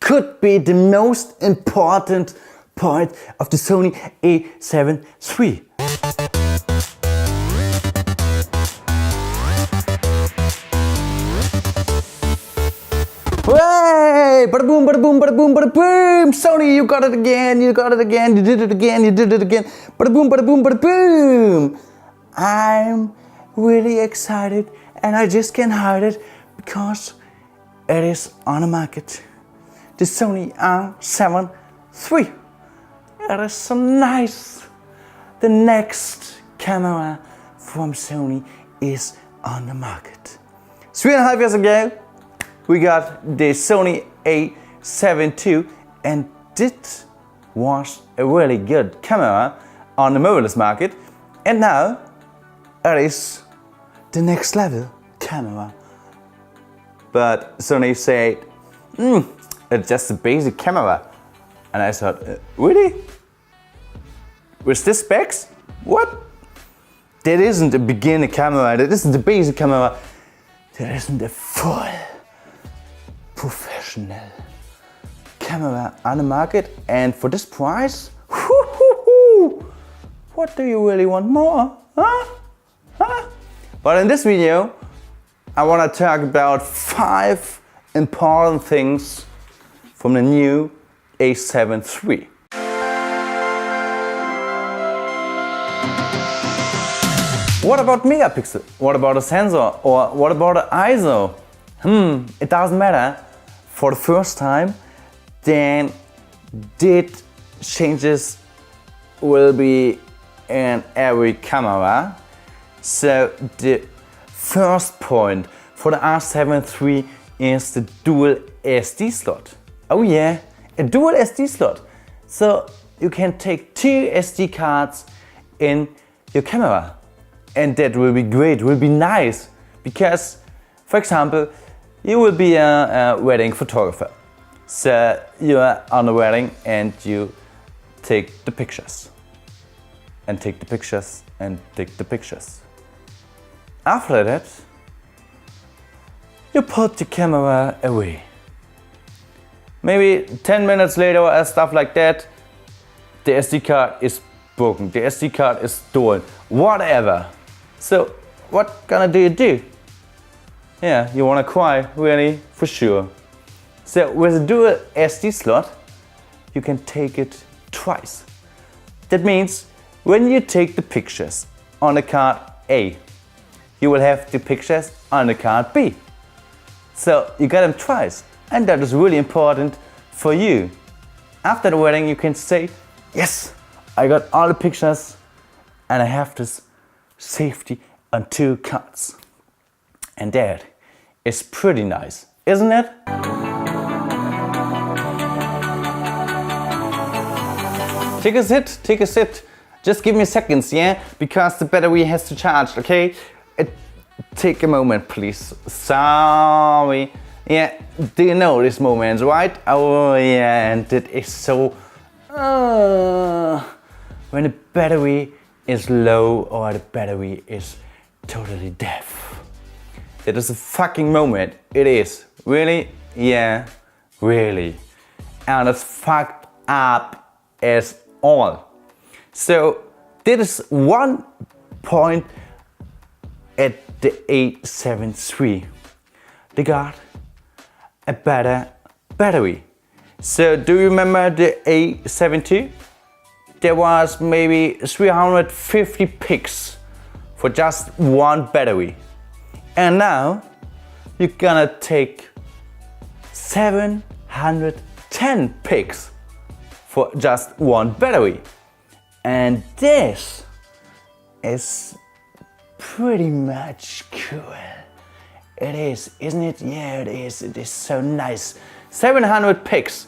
could be the most important point of the Sony A7iii. Hey! Bada boom, bada boom, bada boom, bada boom! Sony, you got it again, you got it again, you did it again, you did it again. Bada boom, bada boom, bada boom! I'm really excited and I just can't hide it because it is on the market. The Sony A7iii. It is so nice. The next camera from Sony is on the market. 3.5 years ago, we got the Sony A7iii, and this was a really good camera on the mirrorless market, and now it is the next level camera. But Sony said, it's just a basic camera, and I thought, really? With this specs? What? That isn't a beginner camera, that isn't a basic camera, that isn't a full professional camera on the market, and for this price, what do you really want more? Huh? But in this video, I want to talk about 5 important things from the new A7iii. What about megapixel? What about a sensor? Or what about an ISO? It doesn't matter. For the first time, then did changes will be in every camera. So the first point for the A7iii is the dual SD slot. Oh yeah, a dual SD slot. So you can take 2 SD cards in your camera. And that will be great, will be nice. Because, for example, you will be a wedding photographer. So you are on a wedding and you take the pictures. And take the pictures and take the pictures. After that, you put the camera away. Maybe 10 minutes later or stuff like that, the SD card is broken, the SD card is stolen, whatever. So what do you do? Yeah, you wanna cry, really, for sure. So with a dual SD slot, you can take it twice. That means when you take the pictures on the card A, you will have the pictures on the card B. So you got them twice, and that is really important for you. After the wedding, you can say, yes, I got all the pictures and I have this safety on 2 cards. And that is pretty nice, isn't it? Take a sit. Just give me seconds, yeah? Because the battery has to charge, okay? Take a moment, please. Sorry. Yeah, do you know this moment, right? Oh yeah, and it is so... when the battery is low or the battery is totally deaf. It is a fucking moment. It is. Really? Yeah, really. And it's fucked up as all. So, this is one point at the A7iii. They got a better battery. So, do you remember the A7iii? There was maybe 350 pics for just one battery. And now you're gonna take 710 pics for just one battery. And this is pretty much cool. It is, isn't it? Yeah, it is. It is so nice. 700 pics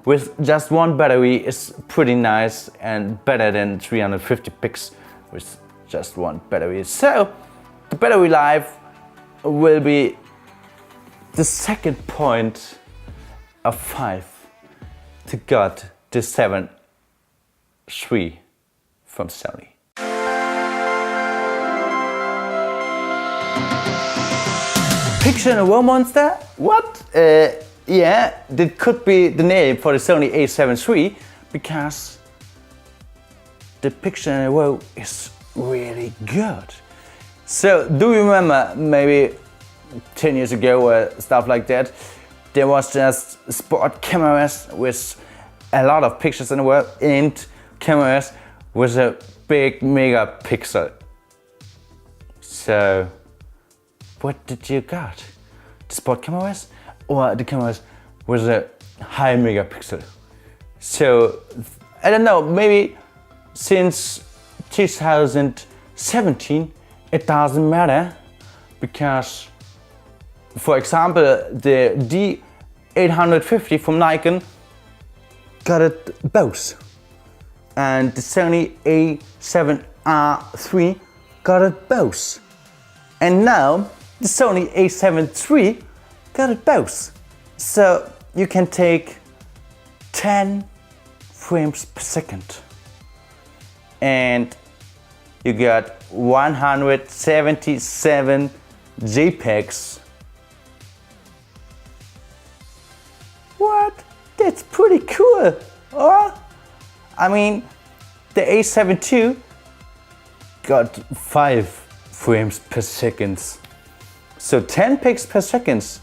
with just one battery is pretty nice and better than 350 pics with just one battery. So the battery life will be the second point of 5 to get the A7iii from Sony. Picture in a wow monster? What? yeah, that could be the name for the Sony A7 III because the picture in a row is really good. So do you remember maybe 10 years ago or stuff like that, there was just sport cameras with a lot of pictures in a row and cameras with a big megapixel. So what did you got? The sport cameras or the cameras with a high megapixel? So I don't know, maybe since 2017 it doesn't matter because, for example, the D850 from Nikon got it both, and the Sony A7iii got it both, and now the Sony A7 III got it both. So you can take 10 frames per second and you got 177 JPEGs. What? That's pretty cool. Oh, I mean, the A7 II got 5 frames per second. So 10 pics per second.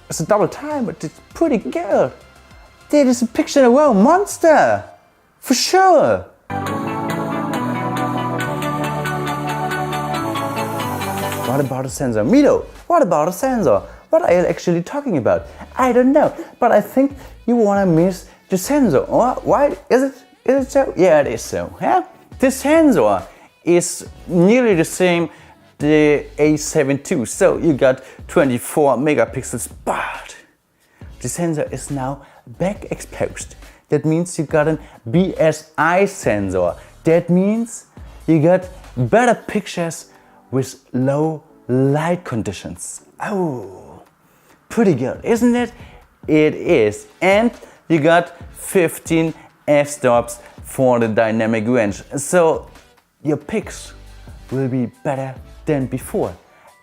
It's a double time, but it's pretty good. That is a picture in a row monster, for sure. What about a sensor? Milou, what about a sensor? What are you actually talking about? I don't know, but I think you wanna miss the sensor. Or why is it? Is it so? Yeah, it is so. Yeah? The sensor is nearly the same the A7 II. So you got 24 megapixels, but the sensor is now back exposed. That means you got an BSI sensor. That means you got better pictures with low light conditions. Oh, pretty good, isn't it? It is. And you got 15 f-stops for the dynamic range. So your pics will be better than before.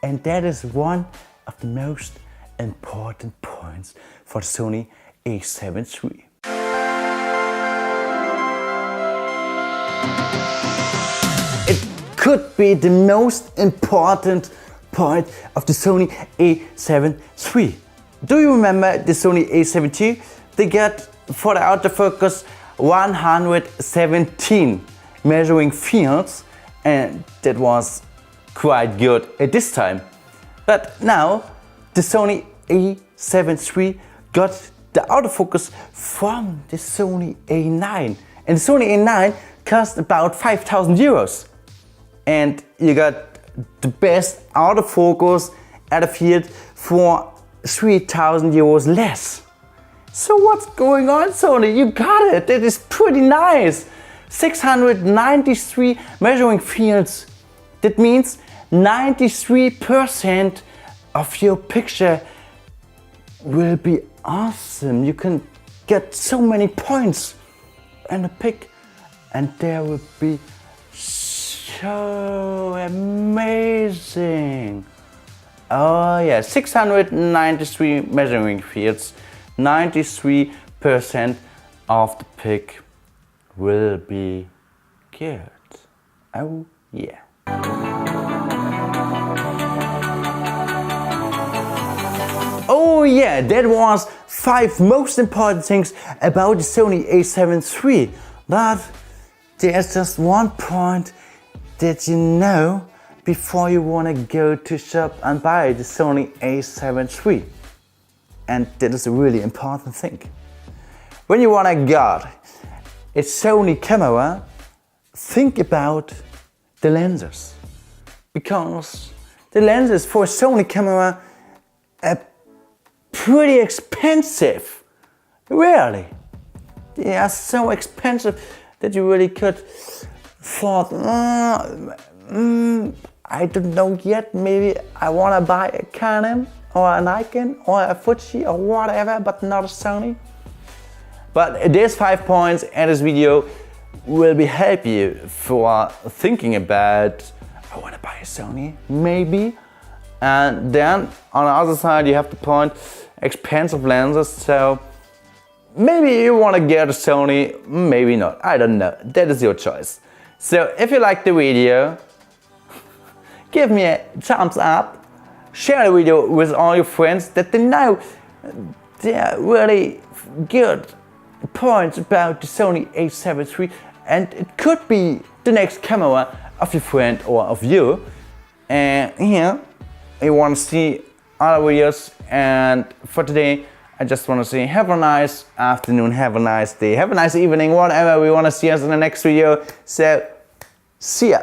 And that is one of the most important points for the Sony A7 III. It could be the most important point of the Sony A7 III. Do you remember the Sony A7 II? They got for the autofocus 117 measuring fields, and that was quite good at this time. But now the Sony A7 III got the autofocus from the Sony A9, and the Sony A9 cost about 5,000 euros. And you got the best autofocus at a field for 3,000 euros less. So what's going on, Sony? You got it. That is pretty nice. 693 measuring fields. That means 93% of your picture will be awesome. You can get so many points in a pic, and there will be so amazing. Oh yeah, 693 measuring fields, 93% of the pic will be good. Oh yeah. Oh yeah, that was 5 most important things about the Sony A7 III. But there's just one point that you know before you wanna go to shop and buy the Sony A7 III. And that is a really important thing. When you wanna get a Sony camera, think about the lenses. Because the lenses for a Sony camera are pretty expensive. Really. They are so expensive that you really could thought, I don't know yet, maybe I wanna buy a Canon or a Nikon or a Fuji or whatever, but not a Sony. But these 5 points in this video will be help you for thinking about, I wanna buy a Sony, maybe. And then on the other side you have the point, expensive lenses, so maybe you want to get a Sony, maybe not, I don't know, that is your choice. So if you like the video, give me a thumbs up, share the video with all your friends that they know there are really good points about the Sony A7 III, and it could be the next camera of your friend or of you. And yeah, you want to see other videos, and for today I just want to say have a nice afternoon, have a nice day, have a nice evening, whatever we want to see us in the next video. So see ya.